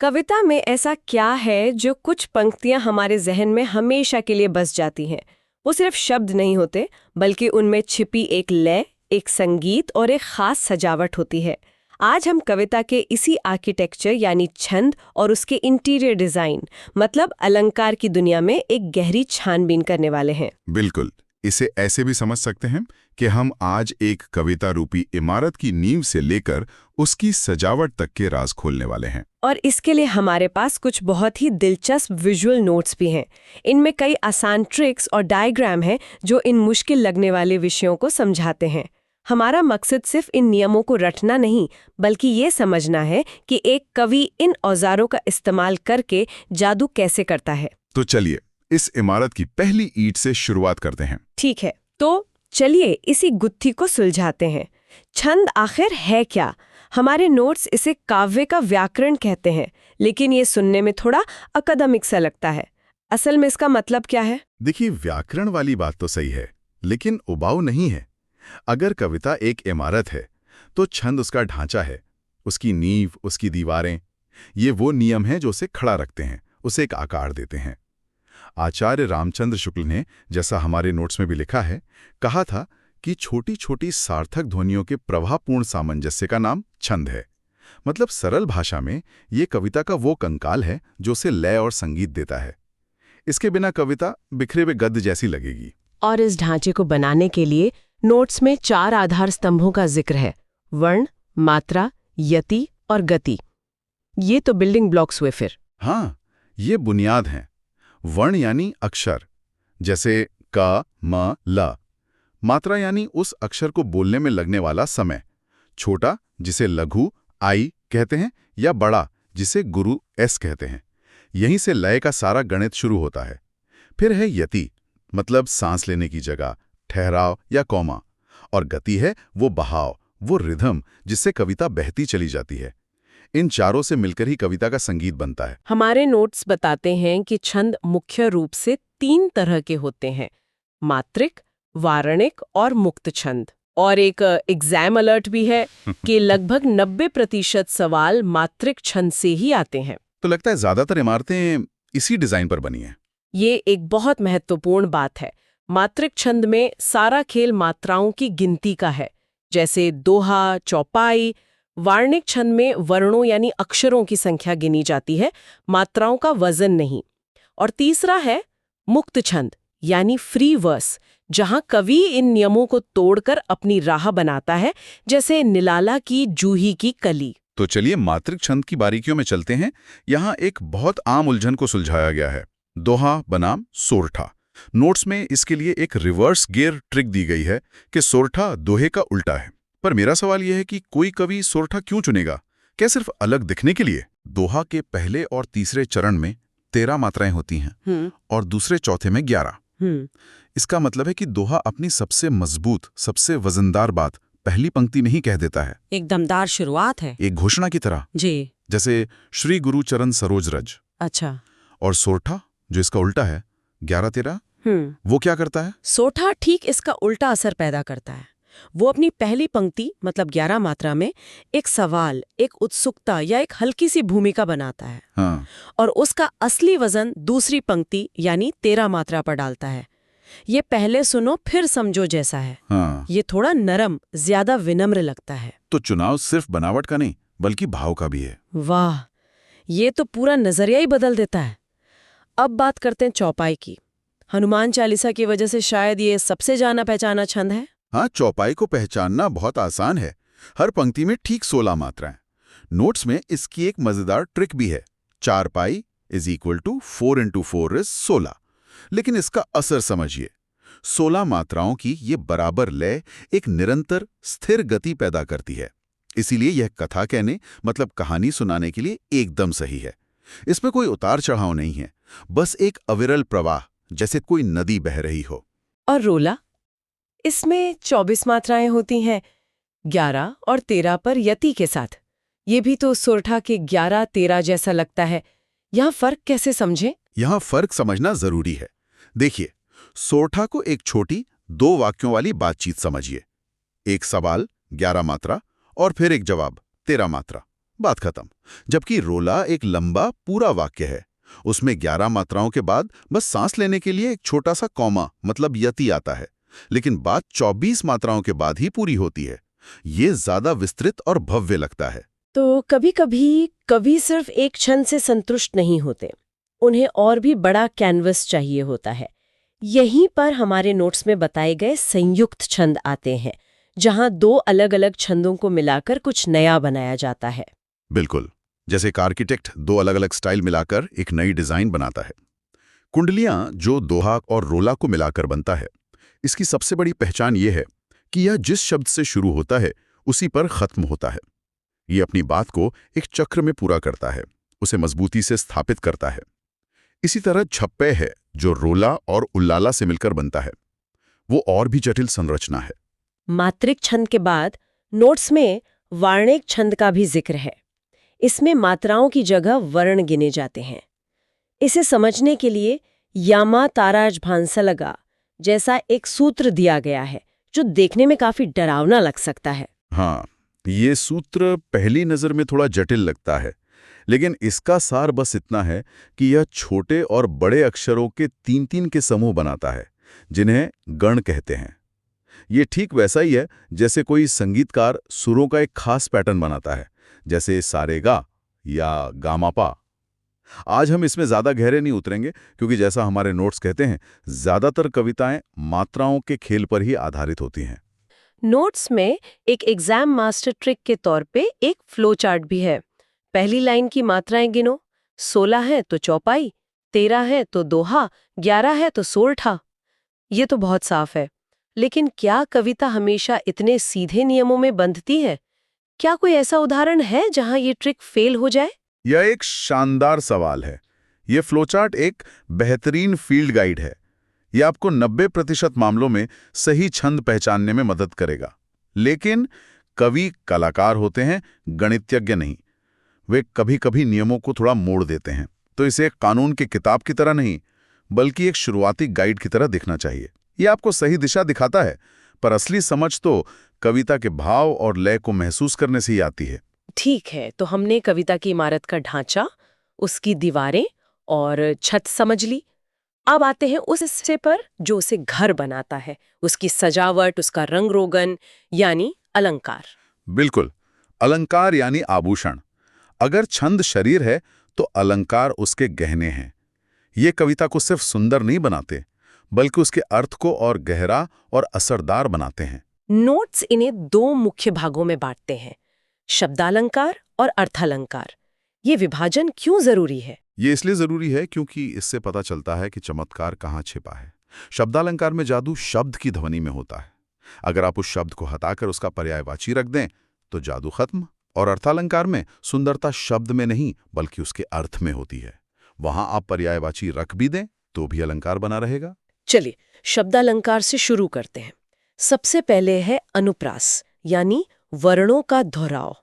कविता में ऐसा क्या है जो कुछ पंक्तियां हमारे जहन में हमेशा के लिए बस जाती हैं? वो सिर्फ शब्द नहीं होते, बल्कि उनमें छिपी एक लय, एक संगीत और एक खास सजावट होती है। आज हम कविता के इसी आर्किटेक्चर यानी छंद और उसके इंटीरियर डिजाइन मतलब अलंकार की दुनिया में एक गहरी छानबीन करने वाले हैं। बिल्कुल। इसे ऐसे भी समझ सकते हैं कि हम आज एक कविता रूपी इमारत की नींव से लेकर उसकी सजावट तक के राज खोलने वाले हैं। और इसके लिए हमारे पास कुछ बहुत ही दिलचस्प विजुअल नोट्स भी हैं। इनमें कई आसान ट्रिक्स और डायग्राम हैं जो इन मुश्किल लगने वाले विषयों को समझाते हैं। हमारा मकसद सिर्फ इन नियमों को रटना नहीं, बल्कि ये समझना है कि एक कवि इन औजारों का इस्तेमाल करके जादू कैसे करता है। तो चलिए इस इमारत की पहली ईंट से शुरुआत करते हैं। ठीक है, तो चलिए इसी गुत्थी को सुलझाते हैं। छंद आखिर है क्या? हमारे नोट्स इसे काव्य का व्याकरण कहते हैं, लेकिन ये सुनने में थोड़ा अकादमिक सा लगता है। असल में इसका मतलब क्या है? देखिए, व्याकरण वाली बात तो सही है, लेकिन उबाऊ नहीं है। अगर कविता एक इमारत है तो छंद उसका ढांचा है, उसकी नींव, उसकी दीवारें। ये वो नियम हैं जो उसे खड़ा रखते हैं, उसे एक आकार देते हैं। आचार्य रामचंद्र शुक्ल ने, जैसा हमारे नोट्स में भी लिखा है, कहा था कि छोटी छोटी सार्थक ध्वनियों के प्रभावपूर्ण सामंजस्य का नाम छंद है। मतलब सरल भाषा में ये कविता का वो कंकाल है जो उसे लय और संगीत देता है। इसके बिना कविता बिखरे हुए गद्य जैसी लगेगी। और इस ढांचे को बनाने के लिए नोट्स में 4 आधार स्तंभों का जिक्र है: वर्ण, मात्रा, यति और गति। ये तो बिल्डिंग ब्लॉक्स हुए फिर। हाँ, ये बुनियाद हैं। वर्ण यानी अक्षर, जैसे क, म, ल। मात्रा यानी उस अक्षर को बोलने में लगने वाला समय। छोटा, जिसे लघु आई कहते हैं, या बड़ा, जिसे गुरु एस कहते हैं। यहीं से लय का सारा गणित शुरू होता है। फिर है यति, मतलब सांस लेने की जगह, ठहराव या कौमा। और गति है वो बहाव, वो रिधम जिससे कविता बहती चली जाती है। इन चारों से मिलकर ही कविता का संगीत बनता है। हमारे नोट्स बताते हैं कि छंद मुख्य रूप से 3 तरह के होते हैं: मात्रिक, वारणिक और मुक्त छंद। और एक एग्जाम अलर्ट भी है कि लगभग 90% सवाल मात्रिक छंद से ही आते हैं। तो लगता है ज्यादातर इमारतें इसी डिजाइन पर बनी हैं। ये एक बहुत महत्वपूर्ण बात है। मात्रिक छंद में सारा खेल मात्राओं की गिनती का है, जैसे दोहा, चौपाई। वार्णिक छंद में वर्णों यानी अक्षरों की संख्या गिनी जाती है, मात्राओं का वजन नहीं। और तीसरा है मुक्त छंद यानी फ्री वर्स, जहां कवि इन नियमों को तोड़कर अपनी राह बनाता है, जैसे निलाला की जूही की कली। तो चलिए मात्रिक छंद की बारीकियों में चलते हैं। यहाँ एक बहुत आम उलझन को सुलझाया गया है, दोहा बनाम सोरठा। नोट्स में इसके लिए एक रिवर्स गियर ट्रिक दी गई है कि सोरठा दोहे का उल्टा है। पर मेरा सवाल यह है कि कोई कवि सोरठा क्यों चुनेगा? क्या सिर्फ अलग दिखने के लिए? दोहा के पहले और तीसरे चरण में 13 मात्राएं होती हैं और दूसरे चौथे में 11। इसका मतलब है कि दोहा अपनी सबसे मजबूत, सबसे वजनदार बात पहली पंक्ति में ही कह देता है। एक दमदार शुरुआत है, एक घोषणा की तरह जी। जैसे श्री गुरु चरण सरोज रज। अच्छा। और सोरठा, जो इसका उल्टा है, 11-13, वो क्या करता है? सोठा ठीक इसका उल्टा असर पैदा करता है। वो अपनी पहली पंक्ति मतलब 11 मात्रा में एक सवाल, एक उत्सुकता या एक हल्की सी भूमिका बनाता है। हाँ। और उसका असली वजन दूसरी पंक्ति यानी 13 मात्रा पर डालता है। ये पहले सुनो फिर समझो जैसा है। हाँ। ये थोड़ा नरम, ज्यादा विनम्र लगता है। तो चुनाव सिर्फ बनावट का नहीं, बल्कि भाव का भी है। वाह, ये तो पूरा नजरिया ही बदल देता है। अब बात करते हैं चौपाई की। हनुमान चालीसा की वजह से शायद ये सबसे जाना पहचाना छंद है। हाँ, चौपाई को पहचानना बहुत आसान है। हर पंक्ति में ठीक 16 मात्राएं। नोट्स में इसकी एक मजेदार ट्रिक भी है। 4 पाई = 4 × 4 = 16। लेकिन इसका असर समझिए। 16 मात्राओं की ये बराबर लय एक निरंतर स्थिर गति पैदा करती है। इसीलिए यह कथा कहने मतलब कहानी सुनाने के लिए एकदम सही है। इसमें कोई उतार चढ़ाव नहीं है, बस एक अविरल प्रवाह, जैसे कोई नदी बह रही हो। और रोला, इसमें 24 मात्राएं होती हैं, 11 और 13 पर यति के साथ। ये भी तो सोरठा के 11-13 जैसा लगता है। यहाँ फर्क कैसे समझें? यहाँ फर्क समझना जरूरी है। देखिए, सोरठा को एक छोटी 2 वाक्यों वाली बातचीत समझिए। एक सवाल 11 मात्रा और फिर एक जवाब 13 मात्रा, बात खत्म। जबकि रोला एक लंबा पूरा वाक्य है। उसमें 11 मात्राओं के बाद बस सांस लेने के लिए एक छोटा सा कॉमा मतलब यति आता है, लेकिन बात 24 मात्राओं के बाद ही पूरी होती है। ये ज्यादा विस्तृत और भव्य लगता है। तो कभी-कभी कवि सिर्फ एक छंद से संतुष्ट नहीं होते, उन्हें और भी बड़ा कैनवस चाहिए होता है। यहीं पर हमारे नोट्स में बताए गए संयुक्त छंद आते हैं, जहां दो अलग-अलग छंदों को मिलाकर कुछ नया बनाया जाता है। बिल्कुल, जैसे एक आर्किटेक्ट दो अलग अलग स्टाइल मिलाकर एक नई डिजाइन बनाता है। कुंडलियां जो दोहा और रोला को मिलाकर बनता है, इसकी सबसे बड़ी पहचान ये है कि यह जिस शब्द से शुरू होता है उसी पर खत्म होता है। ये अपनी बात को एक चक्र में पूरा करता है, उसे मजबूती से स्थापित करता है। इसी तरह छप्पे है जो रोला और उल्लाला से मिलकर बनता है, वो और भी जटिल संरचना है। मात्रिक छंद के बाद नोट्स में वार्णिक छंद का भी जिक्र है। इसमें मात्राओं की जगह वर्ण गिने जाते हैं। इसे समझने के लिए यामा ताराज भांसलगा जैसा एक सूत्र दिया गया है, जो देखने में काफी डरावना लग सकता है। हाँ, ये सूत्र पहली नजर में थोड़ा जटिल लगता है, लेकिन इसका सार बस इतना है कि यह छोटे और बड़े अक्षरों के 3-3 के समूह बनाता है, जिन्हें गण कहते हैं। ये ठीक वैसा ही है जैसे कोई संगीतकार सुरों का एक खास पैटर्न बनाता है, जैसे सारेगा या गामापा। आज हम इसमें ज्यादा गहरे नहीं उतरेंगे, क्योंकि जैसा हमारे नोट्स कहते हैं, ज्यादातर कविताएं मात्राओं के खेल पर ही आधारित होती हैं। नोट्स में एक एग्जाम मास्टर ट्रिक के तौर पे एक फ्लो चार्ट भी है। पहली लाइन की मात्राएं गिनो, 16 है तो चौपाई, 13 है तो दोहा, 11 है तो सोरठा। ये तो बहुत साफ है, लेकिन क्या कविता हमेशा इतने सीधे नियमों में बंधती है? क्या कोई ऐसा उदाहरण है जहां ये ट्रिक फेल हो जाए? यह एक शानदार सवाल है। यह फ्लोचार्ट एक बेहतरीन फील्ड गाइड है। यह आपको 90% मामलों में सही छंद पहचानने में मदद करेगा। लेकिन कवि कलाकार होते हैं, गणितज्ञ नहीं। वे कभी-कभी नियमों को थोड़ा मोड़ देते हैं। तो इसे एक कानून की किताब की तरह नहीं, बल्कि एक शुरुआती गाइड की तरह दिखना चाहिए। यह आपको सही दिशा दिखाता है, पर असली समझ तो कविता के भाव और लय को महसूस करने से ही आती है। ठीक है, तो हमने कविता की इमारत का ढांचा, उसकी दीवारें और छत समझ ली। अब आते हैं उस हिस्से पर जो उसे घर बनाता है, उसकी सजावट, उसका रंग रोगन, यानी अलंकार। बिल्कुल, अलंकार यानी आभूषण। अगर छंद शरीर है तो अलंकार उसके गहने हैं। ये कविता को सिर्फ सुंदर नहीं बनाते, बल्कि उसके अर्थ को और गहरा और असरदार बनाते हैं। नोट्स इन्हें दो मुख्य भागों में बांटते हैं, शब्दालंकार और अर्थालंकार। ये विभाजन क्यों जरूरी है? ये इसलिए जरूरी है क्योंकि इससे पता चलता है कि चमत्कार कहाँ छिपा है। शब्दालंकार में जादू शब्द की ध्वनि में होता है। अगर आप उस शब्द को हटाकर उसका पर्यायवाची रख दें तो जादू खत्म। और अर्थालंकार में सुंदरता शब्द में नहीं बल्कि उसके अर्थ में होती है। वहां आप पर्यायवाची रख भी दें तो भी अलंकार बना रहेगा। चलिए शब्दालंकार से शुरू करते हैं। सबसे पहले है अनुप्रास, यानी वर्णों का दोहराव।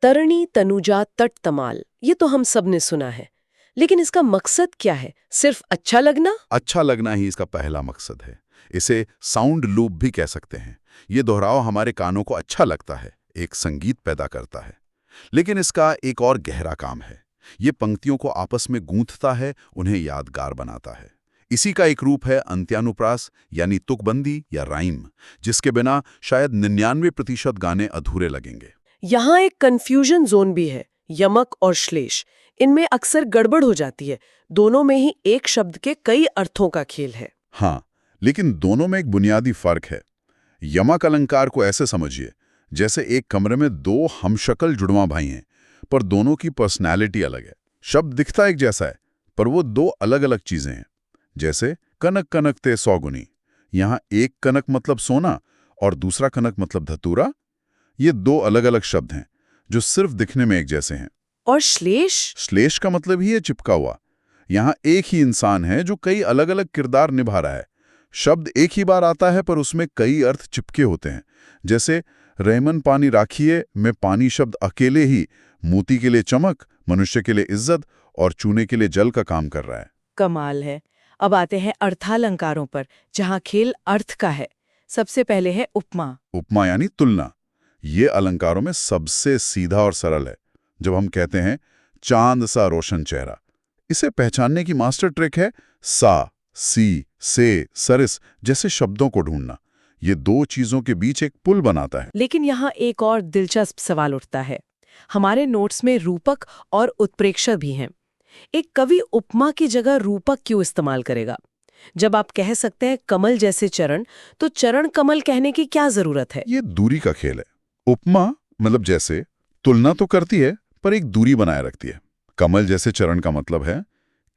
तरणी तनुजा तट तमाल, ये तो हम सब ने सुना है, लेकिन इसका मकसद क्या है? सिर्फ अच्छा लगना? अच्छा लगना ही इसका पहला मकसद है। इसे साउंड लूप भी कह सकते हैं। ये दोहराव हमारे कानों को अच्छा लगता है, एक संगीत पैदा करता है। लेकिन इसका एक और गहरा काम है। ये पंक्तियों को आपस में गूंथता है, उन्हें यादगार बनाता है। इसी का एक रूप है अंत्यानुप्रास, यानी तुकबंदी या राइम, जिसके बिना शायद 99% गाने अधूरे लगेंगे। यहाँ एक कंफ्यूजन जोन भी है, यमक और श्लेष। इनमें अक्सर गड़बड़ हो जाती है। दोनों में ही एक शब्द के कई अर्थों का खेल है। हाँ, लेकिन दोनों में एक बुनियादी फर्क है। यमक अलंकार को ऐसे समझिए जैसे एक कमरे में दो हमशक्ल जुड़वां भाई हैं, पर दोनों की पर्सनैलिटी अलग है। शब्द दिखता एक जैसा है, पर वो दो अलग अलग चीजें हैं। जैसे कनक कनक ते सौगुनी, यहाँ एक कनक मतलब सोना और दूसरा कनक मतलब धतूरा। ये दो अलग अलग शब्द हैं जो सिर्फ दिखने में एक जैसे हैं। और श्लेष? श्लेष का मतलब ही है चिपका हुआ। यहाँ एक ही इंसान है जो कई अलग अलग किरदार निभा रहा है। शब्द एक ही बार आता है पर उसमें कई अर्थ चिपके होते हैं। जैसे रेमन पानी राखिए में पानी शब्द अकेले ही मोती के लिए चमक, मनुष्य के लिए इज्जत और चूने के लिए जल का काम कर रहा है। कमाल है। अब आते हैं अर्थालंकारों पर, जहाँ खेल अर्थ का है। सबसे पहले है उपमा। उपमा यानी तुलना। ये अलंकारों में सबसे सीधा और सरल है। जब हम कहते हैं चांद सा रोशन चेहरा, इसे पहचानने की मास्टर ट्रिक है सा, सी, से, सरिस जैसे शब्दों को ढूंढना। ये दो चीजों के बीच एक पुल बनाता है। लेकिन यहाँ एक और दिलचस्प सवाल उठता है। हमारे नोट्स में रूपक और उत्प्रेक्षा भी हैं। एक कवि उपमा की जगह रूपक क्यों इस्तेमाल करेगा? जब आप कह सकते हैं कमल जैसे चरण, तो चरण कमल कहने की क्या जरूरत है? ये दूरी का खेल है। उपमा मतलब जैसे तुलना तो करती है, पर एक दूरी बनाए रखती है। कमल जैसे चरण का मतलब है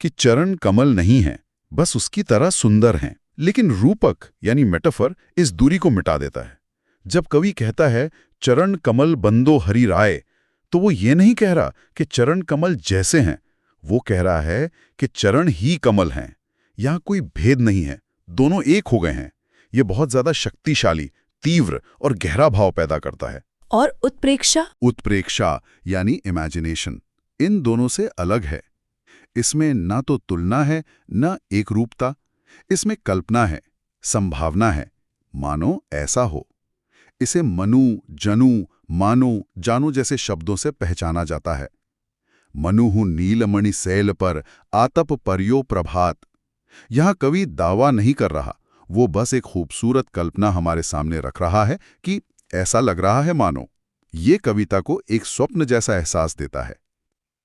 कि चरण कमल नहीं है, बस उसकी तरह सुंदर हैं। लेकिन रूपक यानी मेटाफर इस दूरी को मिटा देता है। जब कवि कहता है चरण कमल बंदो हरि राय, तो वो ये नहीं कह रहा कि चरण कमल जैसे हैं, वो कह रहा है कि चरण ही कमल हैं। यहां कोई भेद नहीं है, दोनों एक हो गए हैं। ये बहुत ज्यादा शक्तिशाली, तीव्र और गहरा भाव पैदा करता है। और उत्प्रेक्षा? उत्प्रेक्षा यानी इमेजिनेशन इन दोनों से अलग है। इसमें ना तो तुलना है, ना एकरूपता। इसमें कल्पना है, संभावना है, मानो ऐसा हो। इसे मनु, जनु, मानो, जानो जैसे शब्दों से पहचाना जाता है। मनुहु नीलमणि सैल पर आतप पर्यो प्रभात। यहां कवि दावा नहीं कर रहा, वो बस एक खूबसूरत कल्पना हमारे सामने रख रहा है कि ऐसा लग रहा है मानो। ये कविता को एक स्वप्न जैसा एहसास देता है।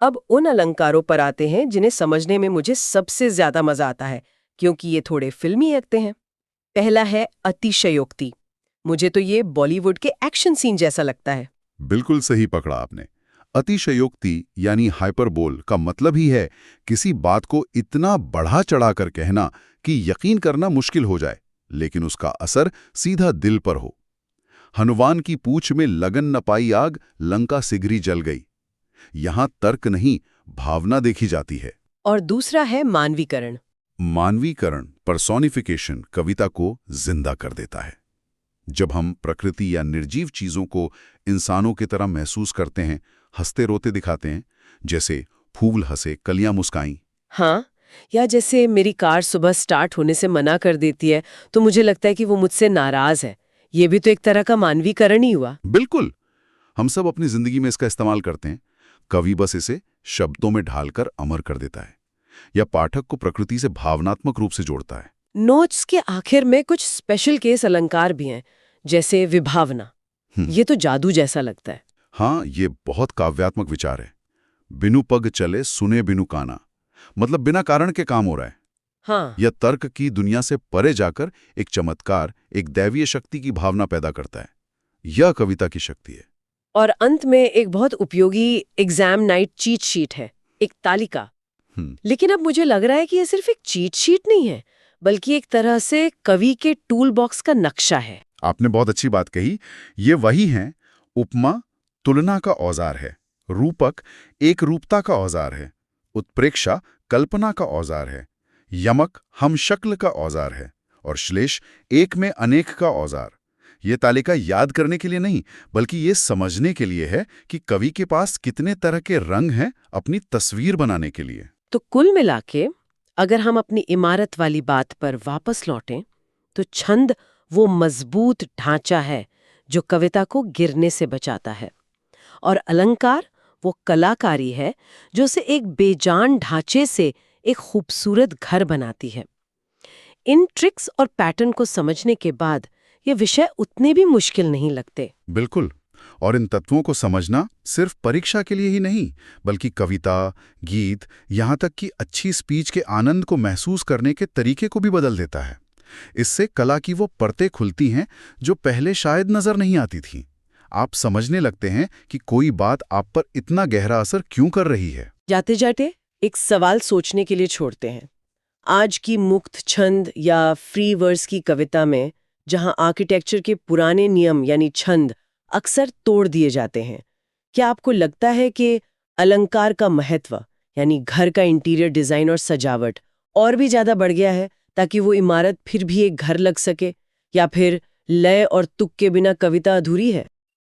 अब उन अलंकारों पर आते हैं जिन्हें समझने में मुझे सबसे ज्यादा मजा आता है, क्योंकि ये थोड़े फिल्मी लगते हैं। पहला है अतिशयोक्ति। मुझे तो ये बॉलीवुड के एक्शन सीन जैसा लगता है। बिल्कुल सही पकड़ा आपने। अतिशयोक्ति यानी हाइपरबोल का मतलब ही है किसी बात को इतना बढ़ा चढ़ाकर कहना कि यकीन करना मुश्किल हो जाए, लेकिन उसका असर सीधा दिल पर हो। हनुमान की पूंछ में लगन न पाई आग, लंका सिगरी जल गई। यहां तर्क नहीं, भावना देखी जाती है। और दूसरा है मानवीकरण। मानवीकरण, पर्सोनिफिकेशन, कविता को जिंदा कर देता है। जब हम प्रकृति या निर्जीव चीजों को इंसानों की तरह महसूस करते हैं, हंसते रोते दिखाते हैं, जैसे फूल हंसे, कलियां मुस्काईं। हाँ, या जैसे मेरी कार सुबह स्टार्ट होने से मना कर देती है, तो मुझे लगता है कि वो मुझसे नाराज है। ये भी तो एक तरह का मानवीकरण ही हुआ। बिल्कुल, हम सब अपनी जिंदगी में इसका इस्तेमाल करते हैं। कवि बस इसे शब्दों में ढालकर अमर कर देता है, या पाठक को प्रकृति से भावनात्मक रूप से जोड़ता है। नोट्स के आखिर में कुछ स्पेशल केस अलंकार भी हैं, जैसे विभावना। ये तो जादू जैसा लगता है। हाँ, ये बहुत काव्यात्मक विचार है। बिनु पग चले सुने बिनु काना, मतलब बिना कारण के काम हो रहा है। हाँ, यह तर्क की दुनिया से परे जाकर एक चमत्कार, एक दैवीय शक्ति की भावना पैदा करता है। यह कविता की शक्ति है। और अंत में एक बहुत उपयोगी एग्जाम नाइट चीट शीट है, एक तालिका। लेकिन अब मुझे लग रहा है कि ये सिर्फ एक चीट शीट नहीं है, बल्कि एक तरह से कवि के टूल बॉक्स का नक्शा है। आपने बहुत अच्छी बात कही। ये वही है। उपमा तुलना का औजार है, रूपक एक रूपता का औजार है, उत्प्रेक्षा कल्पना का औजार है, यमक हम शक्ल का औजार है, और श्लेष एक में अनेक का औजार। ये तालिका याद करने के लिए नहीं, बल्कि ये समझने के लिए है कि कवि के पास कितने तरह के रंग हैं अपनी तस्वीर बनाने के लिए। तो कुल मिला के अगर हम अपनी इमारत वाली बात पर वापस लौटें, तो छंद वो मजबूत ढांचा है जो कविता को गिरने से बचाता है, और अलंकार वो कलाकारी है जो उसे एक बेजान ढांचे से एक खूबसूरत घर बनाती है। इन ट्रिक्स और पैटर्न को समझने के बाद ये विषय उतने भी मुश्किल नहीं लगते। बिल्कुल, और इन तत्वों को समझना सिर्फ परीक्षा के लिए ही नहीं, बल्कि कविता, गीत, यहाँ तक कि अच्छी स्पीच के आनंद को महसूस करने के तरीके को भी बदल देता है। इससे कला की वो परतें खुलती हैं जो पहले शायद नजर नहीं आती थीं। आप समझने लगते हैं कि कोई बात आप पर इतना गहरा असर क्यों कर रही है। जाते जाते एक सवाल सोचने के लिए छोड़ते हैं। आज की मुक्त छंद या फ्री वर्स की कविता में जहां आर्किटेक्चर के पुराने नियम यानी छंद अक्सर तोड़ दिए जाते हैं, क्या आपको लगता है कि अलंकार का महत्व यानी घर का इंटीरियर डिजाइन और सजावट और भी ज्यादा बढ़ गया है, ताकि वो इमारत फिर भी एक घर लग सके, या फिर लय और तुक के बिना कविता अधूरी है?